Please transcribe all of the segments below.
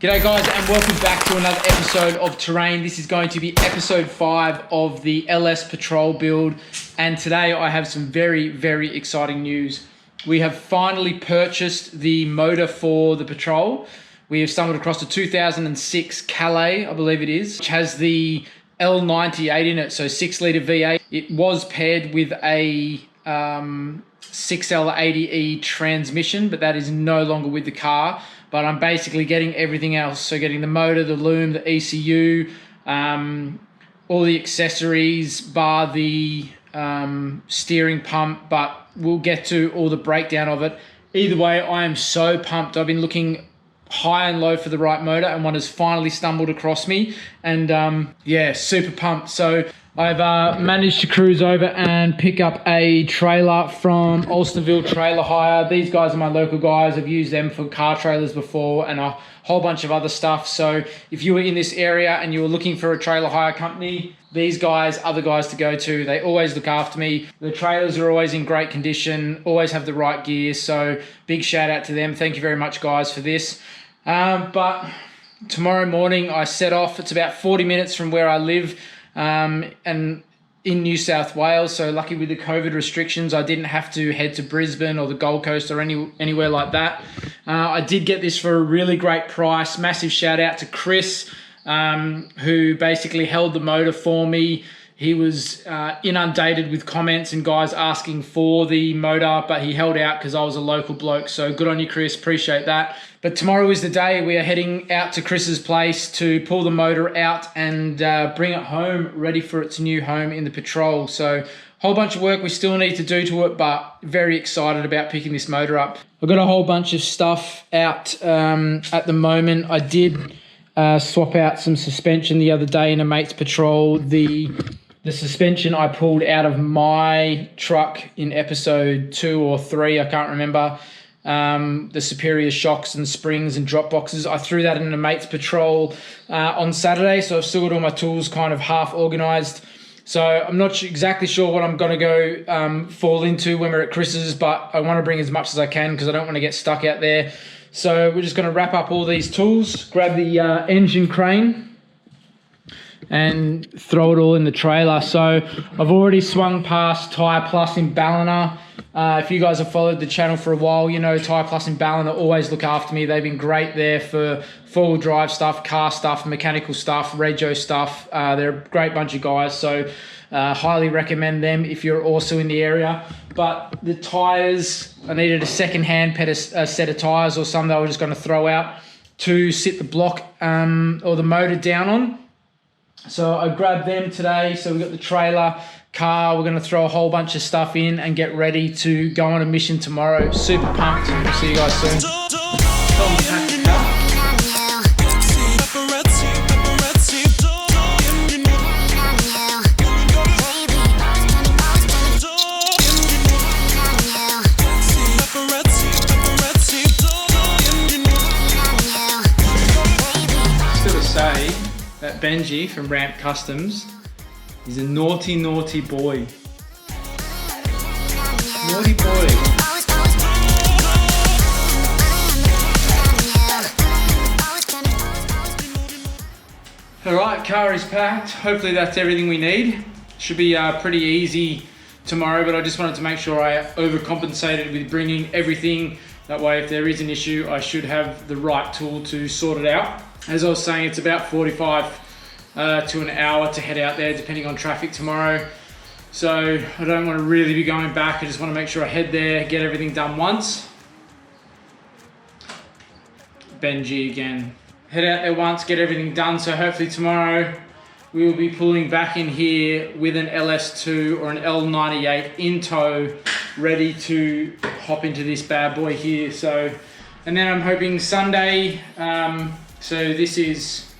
G'day guys, and welcome back to another episode of Terrain. This is going to be episode 5 of the LS Patrol build, and today I have some very, very exciting news. We have finally purchased the motor for the Patrol. We have stumbled across a 2006 Calais, I believe it is, which has the L98 in it, so 6-litre V8. It was paired with a 6L80E transmission, but that is no longer with the car. But I'm basically getting everything else. So getting the motor, the loom, the ECU, all the accessories, bar the steering pump, but we'll get to all the breakdown of it. Either way, I am so pumped. I've been looking high and low for the right motor, and one has finally stumbled across me. And yeah, super pumped. So I've managed to cruise over and pick up a trailer from Alstonville Trailer Hire. These guys are my local guys. I've used them for car trailers before and a whole bunch of other stuff. So if you were in this area and you were looking for a trailer hire company, these guys are the guys to go to. They always look after me. The trailers are always in great condition, always have the right gear. So big shout out to them. Thank you very much, guys, for this. But tomorrow morning I set off. It's about 40 minutes from where I live. And in New South Wales, so lucky with the COVID restrictions, I didn't have to head to Brisbane or the Gold Coast or anywhere like that. I did get this for a really great price. Massive shout out to Chris, who basically held the motor for me. He was inundated with comments and guys asking for the motor, but he held out because I was a local bloke. So good on you, Chris. Appreciate that. But tomorrow is the day. We are heading out to Chris's place to pull the motor out and bring it home, ready for its new home in the Patrol. So whole bunch of work we still need to do to it, but very excited about picking this motor up. I've got a whole bunch of stuff out at the moment. I did swap out some suspension the other day in a mate's Patrol. The suspension I pulled out of my truck in episode 2 or 3, I can't remember. The superior shocks and springs and drop boxes, I threw that in a mate's Patrol on Saturday, so I've still got all my tools kind of half organised. So I'm not exactly sure what I'm going to go fall into when we're at Chris's, but I want to bring as much as I can because I don't want to get stuck out there. So we're just going to wrap up all these tools, grab the engine crane and throw it all in the trailer. So I've already swung past Tyre Plus in Ballina. If you guys have followed the channel for a while, you know Tyre Plus in Ballina always look after me. They've been great there for four-wheel drive stuff, car stuff, mechanical stuff, rego stuff. They're a great bunch of guys, so highly recommend them if you're also in the area. But the tyres, I needed a second-hand set of tyres or some that I was just going to throw out to sit the block or the motor down on. So I grabbed them today. So we've got the trailer, car. We're going to throw a whole bunch of stuff in and get ready to go on a mission tomorrow. Super pumped. See you guys soon. That Benji from Ramp Customs is a naughty, naughty boy. Naughty boy. Alright, car is packed. Hopefully that's everything we need. Should be pretty easy tomorrow, but I just wanted to make sure I overcompensated with bringing everything. That way, if there is an issue, I should have the right tool to sort it out. As I was saying, it's about 45 to an hour to head out there, depending on traffic tomorrow. So I don't want to really be going back. I just want to make sure I head there, get everything done once. Benji again. Head out there once, get everything done. So hopefully tomorrow we will be pulling back in here with an LS2 or an L98 in tow, ready to hop into this bad boy here. So, and then I'm hoping Sunday, so this is,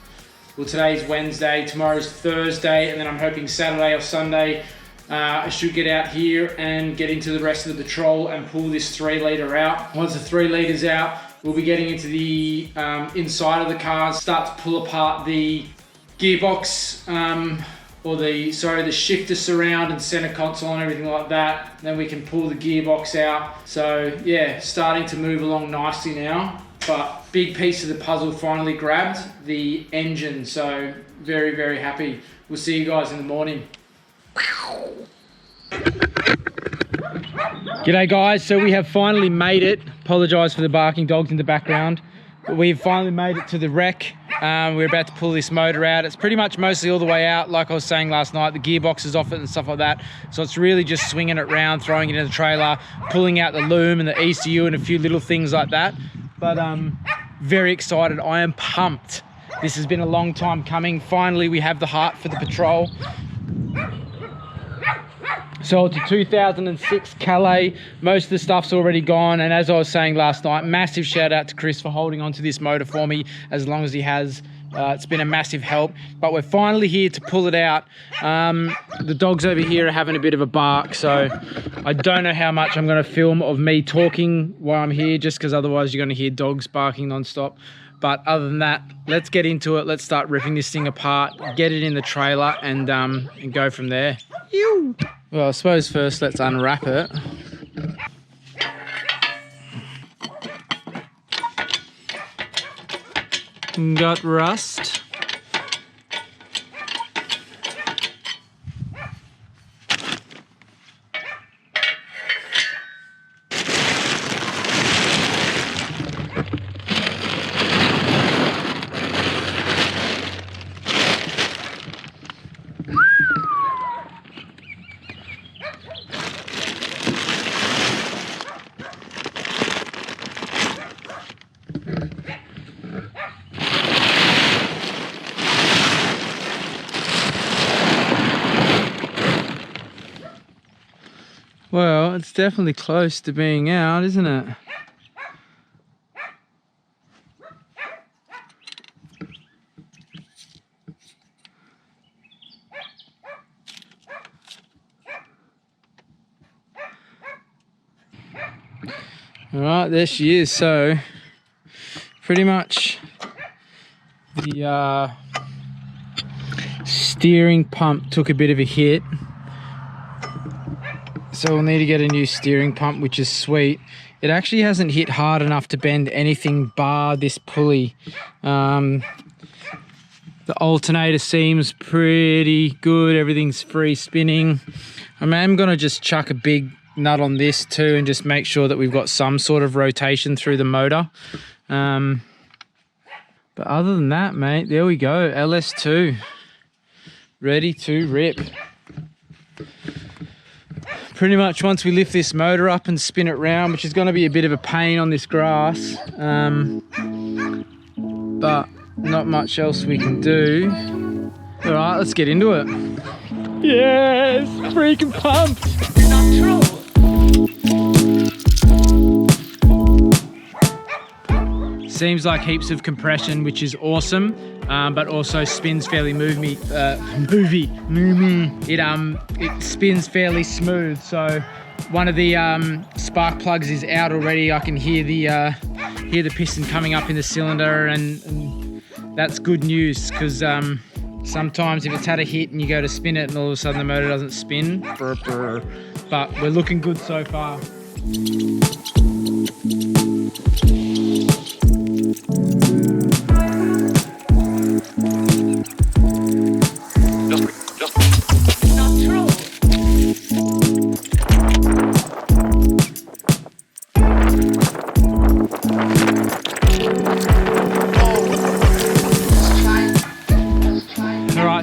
well, today's Wednesday, tomorrow's Thursday, and then I'm hoping Saturday or Sunday I should get out here and get into the rest of the Patrol and pull this 3-litre out. Once the 3 litres out, we'll be getting into the inside of the car, start to pull apart the gearbox, or the shifter surround and center console and everything like that. Then we can pull the gearbox out. So yeah, starting to move along nicely now. but big piece of the puzzle finally grabbed, the engine. So very, very happy. We'll see you guys in the morning. G'day guys, so we have finally made it. Apologise for the barking dogs in the background. But we've finally made it to the wreck. We're about to pull this motor out. It's pretty much mostly all the way out, like I was saying last night. The gearbox is off it and stuff like that. So it's really just swinging it around, throwing it in the trailer, pulling out the loom and the ECU and a few little things like that. But very excited. I am pumped. This has been a long time coming. Finally, we have the heart for the patrol. So it's a 2006 Calais. Most of the stuff's already gone. And as I was saying last night, massive shout out to Chris for holding on to this motor for me as long as he has. It's been a massive help. But we're finally here to pull it out. The dogs over here are having a bit of a bark. So I don't know how much I'm going to film of me talking while I'm here, just because otherwise you're going to hear dogs barking non-stop. But other than that, let's get into it. Let's start ripping this thing apart, get it in the trailer, and go from there. Ew. Well, I suppose first let's unwrap it. Got rust. Well, it's definitely close to being out, isn't it? All right, there she is. So pretty much the steering pump took a bit of a hit. So we'll need to get a new steering pump, which is sweet. It actually hasn't hit hard enough to bend anything bar this pulley. The alternator seems pretty good. Everything's free spinning. I'm gonna just chuck a big nut on this too and just make sure that we've got some sort of rotation through the motor. But other than that, mate, there we go. LS2, ready to rip. Pretty much once we lift this motor up and spin it round, which is going to be a bit of a pain on this grass, but not much else we can do. All right, let's get into it. Yes, freaking pumped. Seems like heaps of compression, which is awesome, but also spins fairly it spins fairly smooth. So one of the spark plugs is out already. I can hear the piston coming up in the cylinder, and that's good news, because sometimes if it's had a hit and you go to spin it and all of a sudden the motor doesn't spin, but we're looking good so far.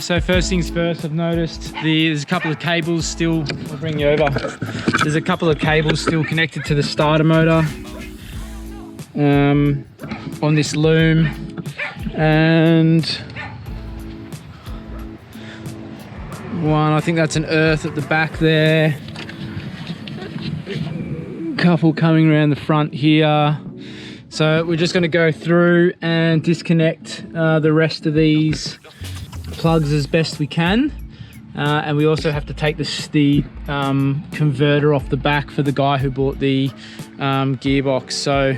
So first things first, I've noticed there's a couple of cables still, I'll bring you over. There's a couple of cables still connected to the starter motor on this loom, and one, I think that's an earth at the back there. Couple coming around the front here. So we're just going to go through and disconnect the rest of these plugs as best we can, and we also have to take the converter off the back for the guy who bought the gearbox. So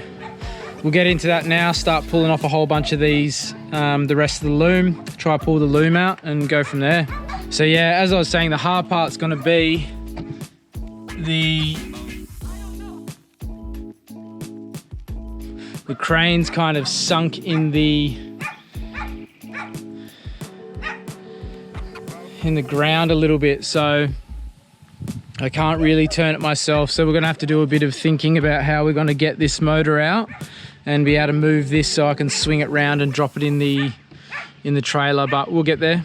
we'll get into that now, start pulling off a whole bunch of these, the rest of the loom, try pull the loom out and go from there. So yeah, as I was saying, the hard part's going to be the crane's kind of sunk in the ground a little bit, so I can't really turn it myself. So we're gonna have to do a bit of thinking about how we're gonna get this motor out and be able to move this so I can swing it round and drop it in the trailer, but we'll get there.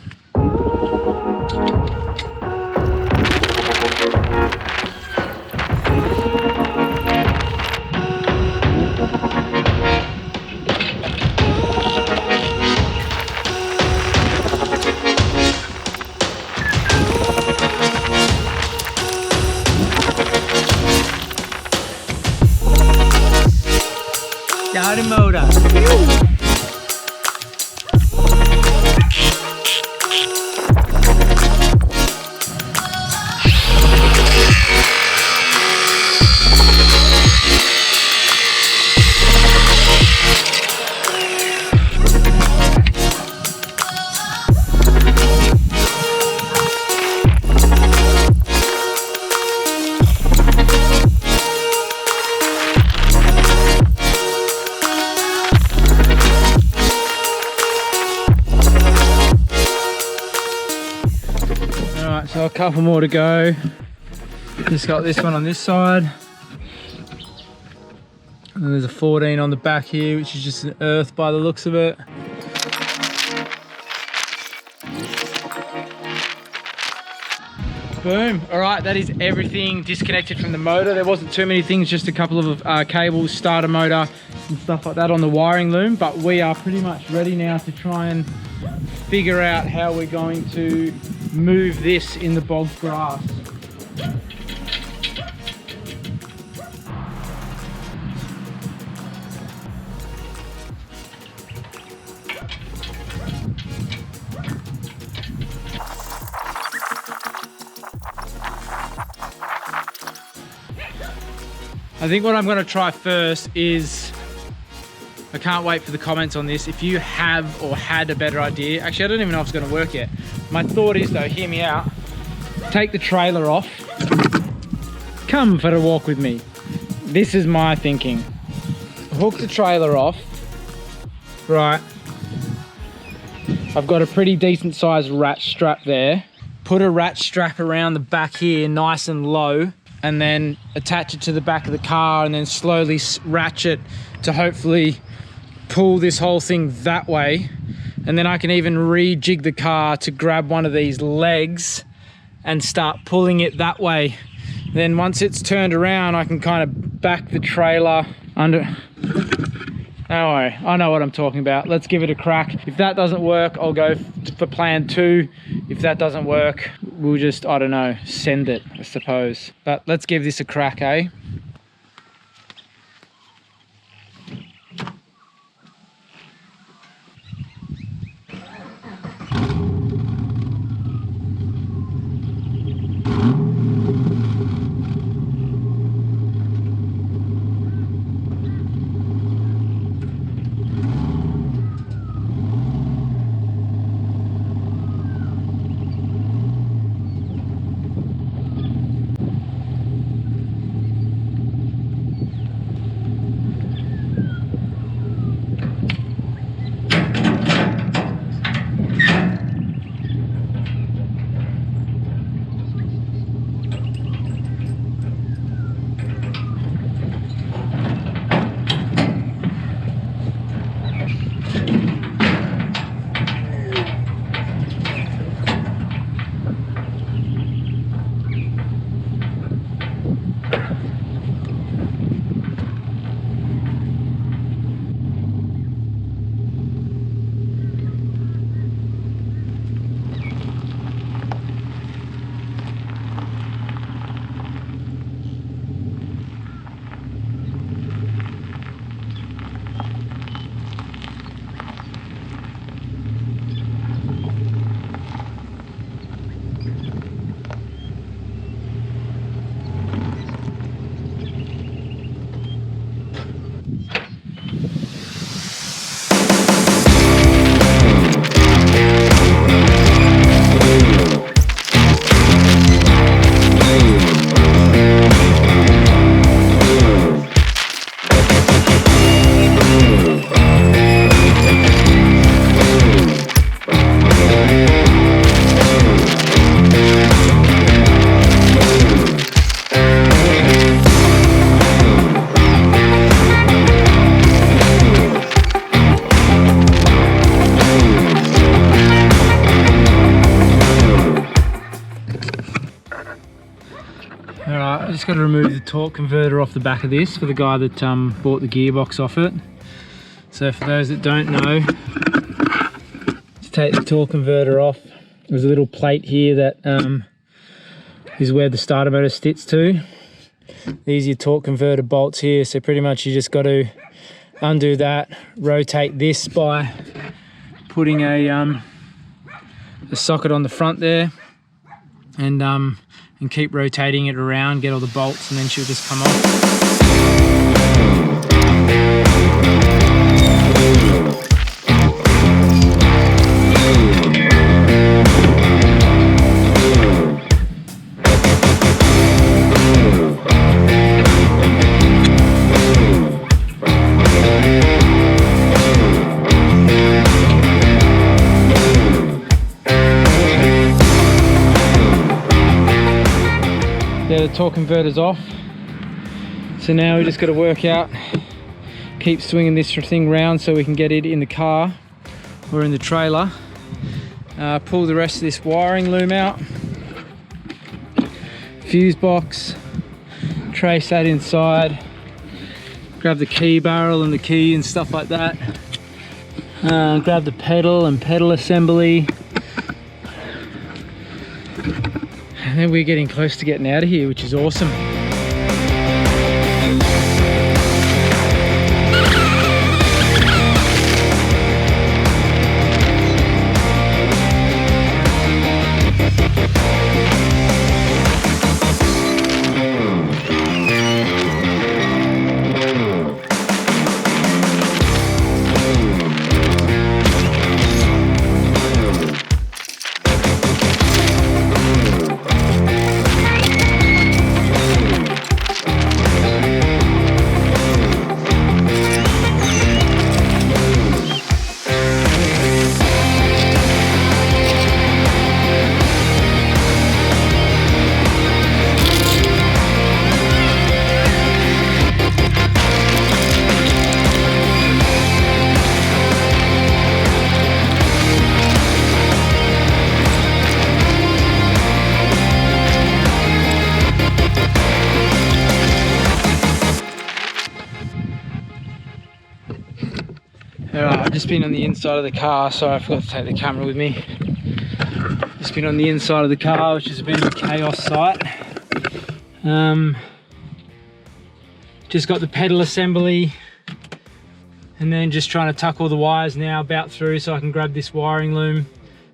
Got a motor. So a couple more to go. Just got this one on this side. And there's a 14 on the back here, which is just an earth by the looks of it. Boom. All right, that is everything disconnected from the motor. There wasn't too many things, just a couple of cables, starter motor and stuff like that on the wiring loom, but we are pretty much ready now to try and figure out how we're going to move this in the bog grass. I think what I'm going to try first is, I can't wait for the comments on this. If you have or had a better idea, actually I don't even know if it's going to work yet. My thought is though, hear me out, take the trailer off, come for a walk with me. This is my thinking. Hook the trailer off, right. I've got a pretty decent sized rat strap there. Put a rat strap around the back here nice and low, and then attach it to the back of the car and then slowly ratchet to hopefully pull this whole thing that way. And then I can even rejig the car to grab one of these legs and start pulling it that way. Then once it's turned around, I can kind of back the trailer under. Don't worry, I know what I'm talking about. Let's give it a crack. If that doesn't work, I'll go for plan 2. If that doesn't work, we'll just, I don't know, send it, I suppose. But let's give this a crack, eh? just got to remove the torque converter off the back of this for the guy that bought the gearbox off it. So for those that don't know, to take the torque converter off, there's a little plate here that is where the starter motor sits to. These are your torque converter bolts here, so pretty much you just got to undo that, rotate this by putting a socket on the front there, and keep rotating it around, get all the bolts, and then she'll just come off. The torque converter's off, so now we just got to work out, keep swinging this thing round so we can get it in the car or in the trailer. Pull the rest of this wiring loom out, fuse box, trace that inside, grab the key barrel and the key and stuff like that, grab the pedal and pedal assembly. And then we're getting close to getting out of here, which is awesome. Alright, I've just been on the inside of the car. Sorry, I forgot to take the camera with me. Just been on the inside of the car, which is a bit of a chaos site. Just got the pedal assembly, and then just trying to tuck all the wires now about through so I can grab this wiring loom.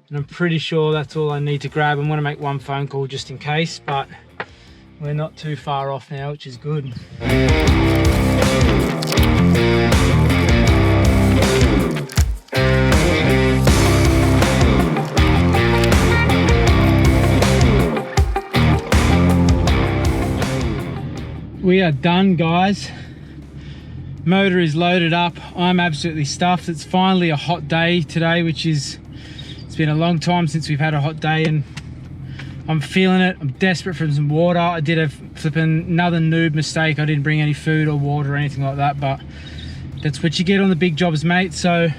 And I'm pretty sure that's all I need to grab. I'm going to make one phone call just in case, but we're not too far off now, which is good. We are done, guys. Motor is loaded up. I'm absolutely stuffed. It's finally a hot day today, which is, it's been a long time since we've had a hot day, and I'm feeling it. I'm desperate for some water. I did a flipping another noob mistake. I didn't bring any food or water or anything like that, but that's what you get on the big jobs, mate. So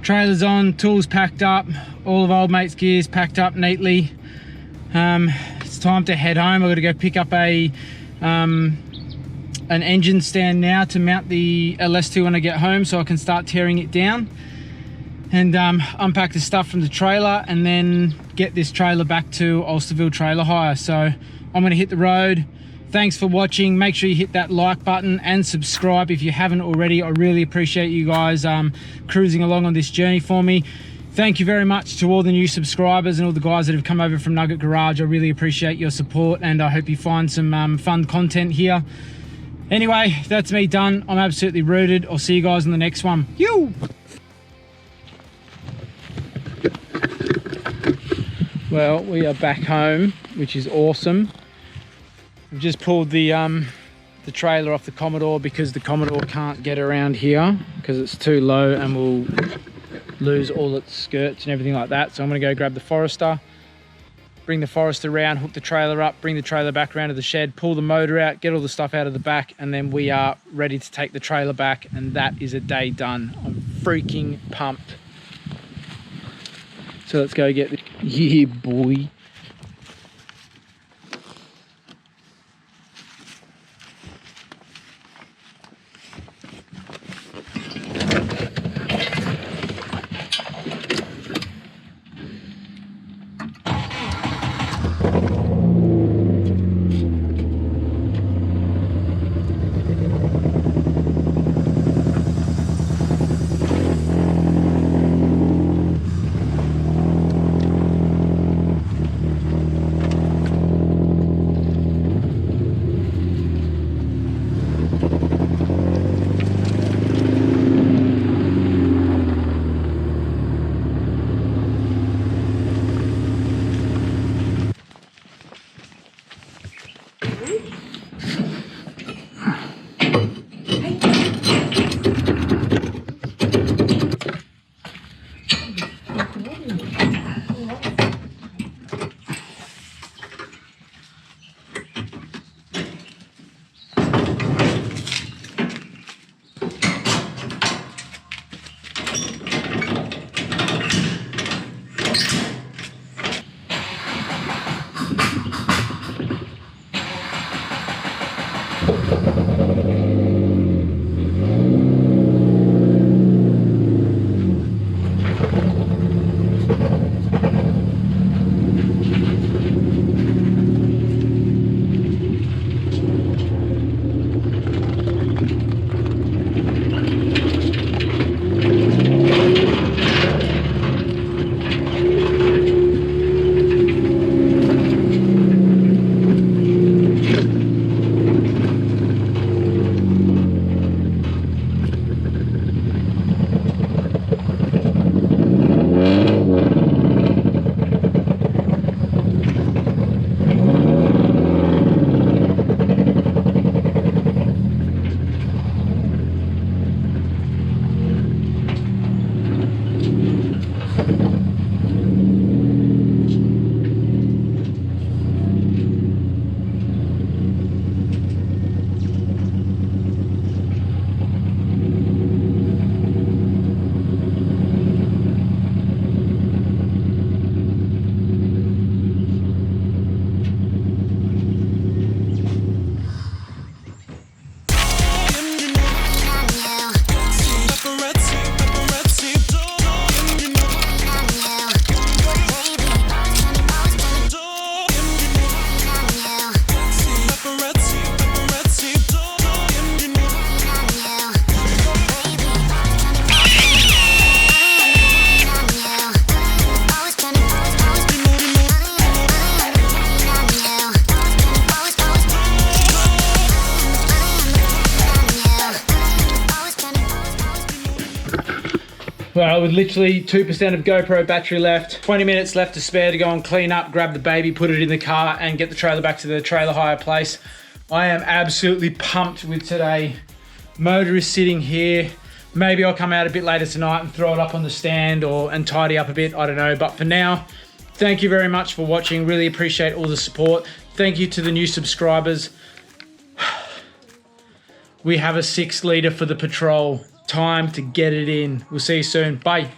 trailer's on, tools packed up, all of old mate's gears packed up neatly. It's time to head home. I've got to go pick up an engine stand now to mount the LS2 when I get home, so I can start tearing it down and unpack the stuff from the trailer, and then get this trailer back to Ulsterville Trailer Hire. So I'm going to hit the road. Thanks for watching. Make sure you hit that like button and subscribe if you haven't already. I really appreciate you guys cruising along on this journey for me. Thank you very much to all the new subscribers and all the guys that have come over from Nugget Garage. I really appreciate your support, and I hope you find some fun content here. Anyway, that's me done. I'm absolutely rooted. I'll see you guys in the next one. You. Well, we are back home, which is awesome. We've just pulled the trailer off the Commodore because the Commodore can't get around here because it's too low and will lose all its skirts and everything like that. So I'm going to go grab the Forester, bring the Forester around, hook the trailer up, bring the trailer back around to the shed, pull the motor out, get all the stuff out of the back, and then we are ready to take the trailer back, and that is a day done. I'm freaking pumped. So let's go get the... Yeah, boy. Well, with literally 2% of GoPro battery left, 20 minutes left to spare to go and clean up, grab the baby, put it in the car and get the trailer back to the trailer hire place. I am absolutely pumped with today. Motor is sitting here. Maybe I'll come out a bit later tonight and throw it up on the stand and tidy up a bit, I don't know. But for now, thank you very much for watching. Really appreciate all the support. Thank you to the new subscribers. We have a 6 litre for the patrol. Time to get it in. We'll see you soon. Bye.